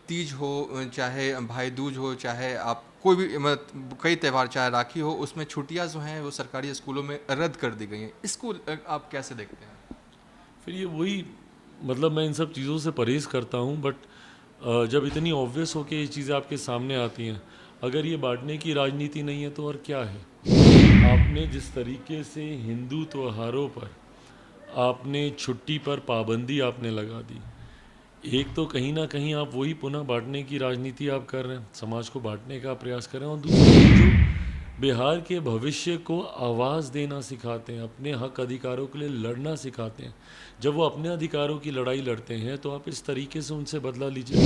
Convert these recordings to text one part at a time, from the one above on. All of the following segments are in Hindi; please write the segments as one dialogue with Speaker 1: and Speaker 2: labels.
Speaker 1: तीज हो चाहे भाई दूज हो, चाहे आप कोई भी कई त्यौहार, चाहे राखी हो, उसमें छुट्टियां जो हैं वो सरकारी स्कूलों में रद्द कर दी गई हैं। इसको आप कैसे देखते हैं?
Speaker 2: फिर ये वही मतलब मैं इन सब चीज़ों से परहेज़ करता हूँ बट जब इतनी ऑब्वियस हो के ये चीज़ें आपके सामने आती हैं, अगर ये बांटने की राजनीति नहीं है तो और क्या है? आपने जिस तरीके से हिंदू त्योहारों पर आपने छुट्टी पर पाबंदी आपने लगा दी, एक तो कहीं न कहीं आप वही पुनः बाँटने की राजनीति आप कर रहे हैं, समाज को बाँटने का प्रयास कर रहे हैं और दूसरी जो बिहार के भविष्य को आवाज़ देना सिखाते हैं, अपने हक अधिकारों के लिए लड़ना सिखाते हैं। जब वो अपने अधिकारों की लड़ाई लड़ते हैं, तो आप इस तरीके से उनसे बदला लीजिए।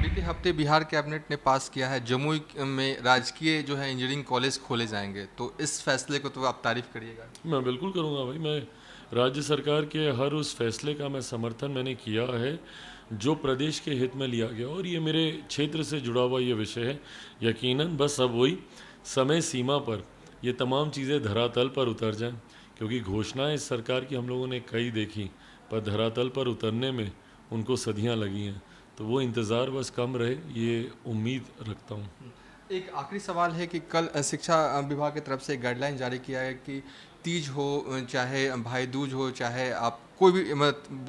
Speaker 1: बीते हफ्ते बिहार कैबिनेट ने पास किया है, जमुई में राजकीय जो है इंजीनियरिंग कॉलेज खोले जाएंगे, तो इस फैसले को तो आप तारीफ करिएगा।
Speaker 2: मैं बिल्कुल करूँगा भाई, मैं राज्य सरकार के हर उस फैसले का मैं समर्थन मैंने किया है, जो प्रदेश के हित में लिया गया और ये मेरे क्षेत्र से जुड़ा हुआ ये विषय है। यकीनन बस अब वही समय सीमा पर ये तमाम चीज़ें धरातल पर उतर जाएँ, क्योंकि घोषणाएँ इस सरकार की हम लोगों ने कई देखी, पर धरातल पर उतरने में उनको सदियाँ लगी हैं। तो वो इंतज़ार बस कम रहे, ये उम्मीद रखता हूँ।
Speaker 1: एक आखिरी सवाल है कि कल शिक्षा विभाग की तरफ से एक गाइडलाइन जारी किया है कि तीज हो चाहे भाई दूज हो, चाहे आप कोई भी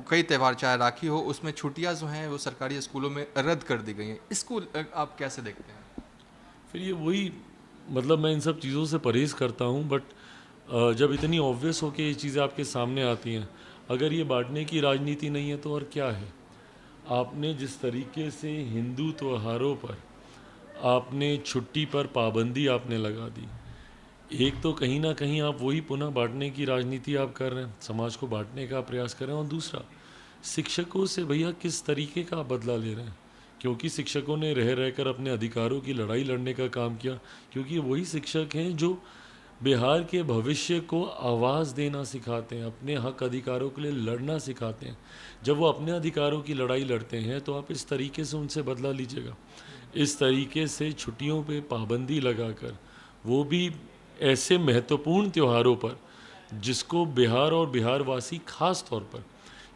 Speaker 1: कई त्यौहार, चाहे राखी हो, उसमें छुट्टियां जो हैं वो सरकारी स्कूलों में रद्द कर दी गई हैं। इसको आप कैसे देखते हैं?
Speaker 2: फिर ये वही मतलब मैं इन सब चीज़ों से परहेज़ करता हूँ बट जब इतनी ऑब्वियस हो के ये चीज़ें आपके सामने आती हैं, अगर ये बांटने की राजनीति नहीं है तो और क्या है? आपने जिस तरीके से हिंदू त्योहारों पर आपने छुट्टी पर पाबंदी आपने लगा दी, एक तो कहीं न कहीं आप वही पुनः बाँटने की राजनीति आप कर रहे हैं, समाज को बाँटने का प्रयास कर रहे हैं और दूसरा, शिक्षकों से भैया किस तरीके का आप बदला ले रहे हैं? क्योंकि शिक्षकों ने रह रहकर अपने अधिकारों की लड़ाई लड़ने का काम किया, क्योंकि वही शिक्षक हैं जो बिहार के भविष्य को आवाज़ देना सिखाते हैं, अपने हक अधिकारों के लिए लड़ना सिखाते हैं। जब वो अपने अधिकारों की लड़ाई लड़ते हैं, तो आप इस तरीके से उनसे बदला लीजिएगा। इस तरीके से छुट्टियों पे पाबंदी लगाकर, वो भी ऐसे महत्वपूर्ण त्योहारों पर, जिसको बिहार और बिहारवासी ख़ास तौर पर,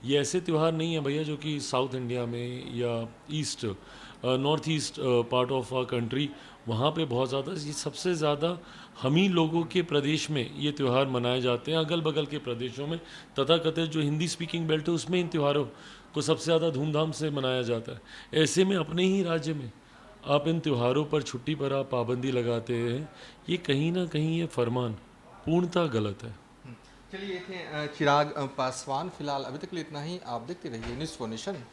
Speaker 2: ये ऐसे त्यौहार नहीं है भैया जो कि साउथ इंडिया में या east north east part of our country वहाँ पे बहुत ज़्यादा, ये सबसे ज़्यादा हम ही लोगों के प्रदेश में ये त्यौहार मनाए जाते हैं। अगल बगल के प्रदेशों में तथाकथित जो हिंदी स्पीकिंग बेल्ट है उसमें इन त्योहारों को सबसे ज़्यादा धूमधाम से मनाया जाता है। ऐसे में अपने ही राज्य में आप इन त्योहारों पर छुट्टी पर आप पाबंदी लगाते हैं, ये कहीं ना कहीं ये फरमान पूर्णतः गलत है।
Speaker 1: चलिए, ये थे चिराग पासवान। फिलहाल अभी तक के लिए इतना ही। आप देखते रहिए न्यूज़ फॉर नेशन।